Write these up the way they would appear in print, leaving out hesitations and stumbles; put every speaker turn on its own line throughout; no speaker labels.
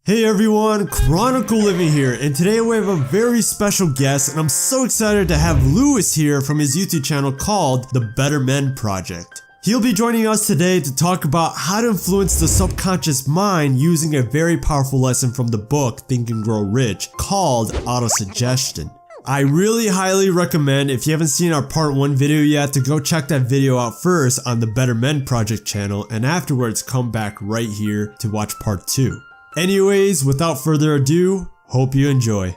Hey everyone, Chronicle Living here, and today we have a very special guest, and I'm so excited to have Lewis here from his YouTube channel called The Better Men Project. He'll be joining us today to talk about how to influence the subconscious mind using a very powerful lesson from the book Think and Grow Rich called Autosuggestion. I really highly recommend, if you haven't seen our part 1 video yet, to go check that video out first on the Better Men Project channel, and afterwards come back right here to watch part 2. Anyways, without further ado, hope you enjoy.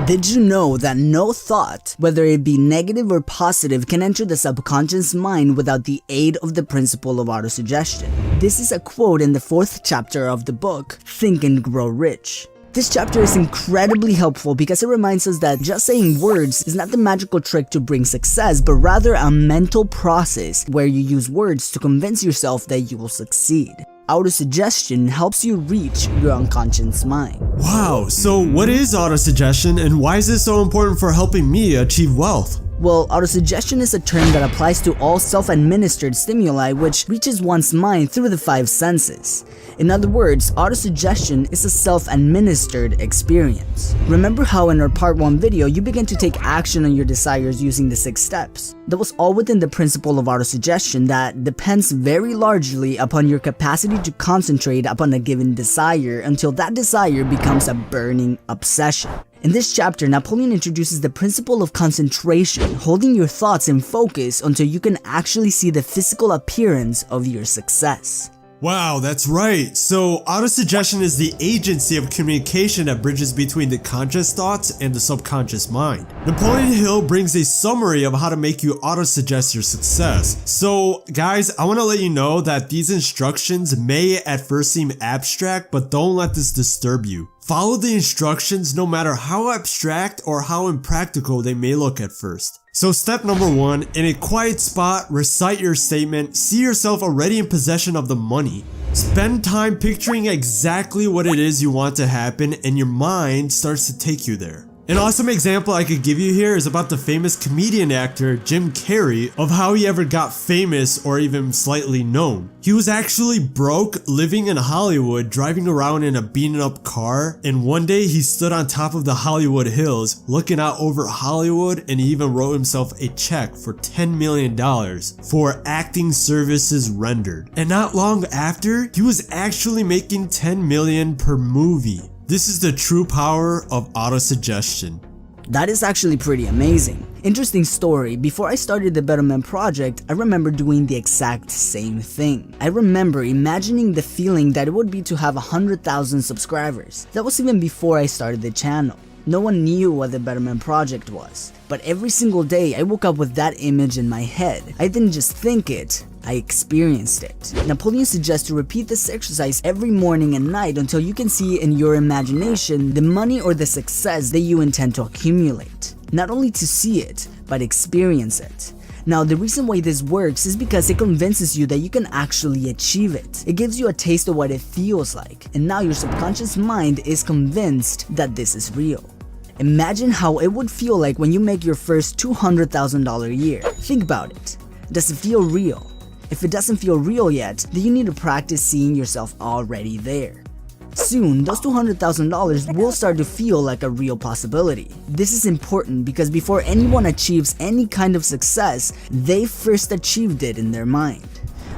Did you know that no thought, whether it be negative or positive, can enter the subconscious mind without the aid of the principle of autosuggestion? This is a quote in the 4th chapter of the book, Think and Grow Rich. This chapter is incredibly helpful because it reminds us that just saying words is not the magical trick to bring success, but rather a mental process where you use words to convince yourself that you will succeed. Autosuggestion helps you reach your unconscious mind.
Wow, so what is autosuggestion and why is this so important for helping me achieve wealth?
Well, autosuggestion is a term that applies to all self-administered stimuli which reaches one's mind through the 5 senses. In other words, autosuggestion is a self-administered experience. Remember how in our part 1 video you began to take action on your desires using the 6 steps? That was all within the principle of autosuggestion that depends very largely upon your capacity to concentrate upon a given desire until that desire becomes a burning obsession. In this chapter, Napoleon introduces the principle of concentration, holding your thoughts in focus until you can actually see the physical appearance of your success.
Wow, that's right. So autosuggestion is the agency of communication that bridges between the conscious thoughts and the subconscious mind. Napoleon Hill brings a summary of how to make you autosuggest your success. So guys, I want to let you know that these instructions may at first seem abstract, but don't let this disturb you. Follow the instructions no matter how abstract or how impractical they may look at first. So step number 1, in a quiet spot, recite your statement, see yourself already in possession of the money. Spend time picturing exactly what it is you want to happen and your mind starts to take you there. An awesome example I could give you here is about the famous comedian actor Jim Carrey of how he ever got famous or even slightly known. He was actually broke, living in Hollywood, driving around in a beaten up car, and one day he stood on top of the Hollywood Hills looking out over Hollywood, and he even wrote himself a check for $10 million for acting services rendered. And not long after, he was actually making $10 million per movie. This is the true power of autosuggestion.
That is actually pretty amazing. Interesting story, before I started the Better Men Project, I remember doing the exact same thing. I remember imagining the feeling that it would be to have 100,000 subscribers. That was even before I started the channel. No one knew what the Better Men Project was. But every single day I woke up with that image in my head. I didn't just think it, I experienced it. Napoleon suggests to repeat this exercise every morning and night until you can see in your imagination the money or the success that you intend to accumulate. Not only to see it, but experience it. Now, the reason why this works is because it convinces you that you can actually achieve it. It gives you a taste of what it feels like, and now your subconscious mind is convinced that this is real. Imagine how it would feel like when you make your first $200,000 a year. Think about it. Does it feel real? If it doesn't feel real yet, then you need to practice seeing yourself already there. Soon, those $200,000 will start to feel like a real possibility. This is important because before anyone achieves any kind of success, they first achieved it in their mind.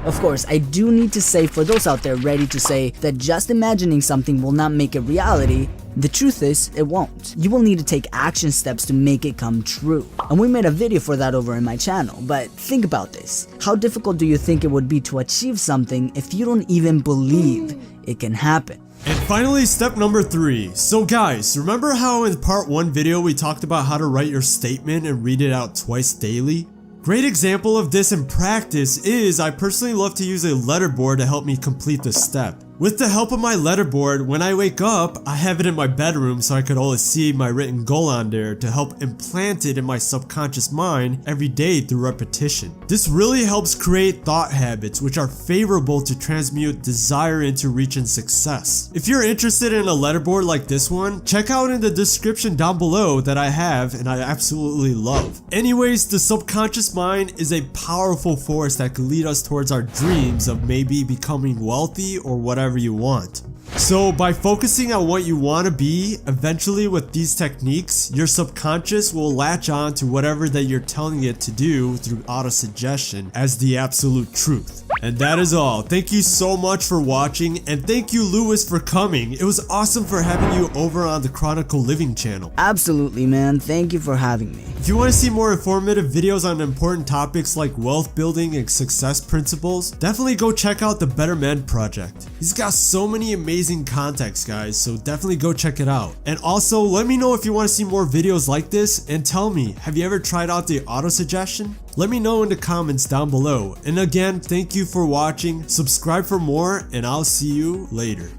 Of course, I do need to say for those out there ready to say that just imagining something will not make it reality, the truth is, it won't. You will need to take action steps to make it come true. And we made a video for that over in my channel, but think about this. How difficult do you think it would be to achieve something if you don't even believe it can happen?
And finally, step number 3. So guys, remember how in part 1 video we talked about how to write your statement and read it out twice daily? Great example of this in practice is I personally love to use a letterboard to help me complete this step. With the help of my letterboard, when I wake up, I have it in my bedroom so I could always see my written goal on there to help implant it in my subconscious mind every day through repetition. This really helps create thought habits which are favorable to transmute desire into reaching success. If you're interested in a letterboard like this one, check out in the description down below that I have and I absolutely love. Anyways, the subconscious mind is a powerful force that could lead us towards our dreams of maybe becoming wealthy or whatever whatever you want. So by focusing on what you want to be, eventually with these techniques, your subconscious will latch on to whatever that you're telling it to do through autosuggestion as the absolute truth. And that is all. Thank you so much for watching, and thank you Lewis for coming. It was awesome for having you over on the Chronicle Living channel.
Absolutely, man. Thank you for having me.
If you want to see more informative videos on important topics like wealth building and success principles, definitely go check out the Better Men Project. He's got so many amazing context, guys, so definitely go check it out. And also, let me know if you want to see more videos like this, and tell me, have you ever tried out the autosuggestion? Let me know in the comments down below. And again, thank you for watching, subscribe for more, and I'll see you later.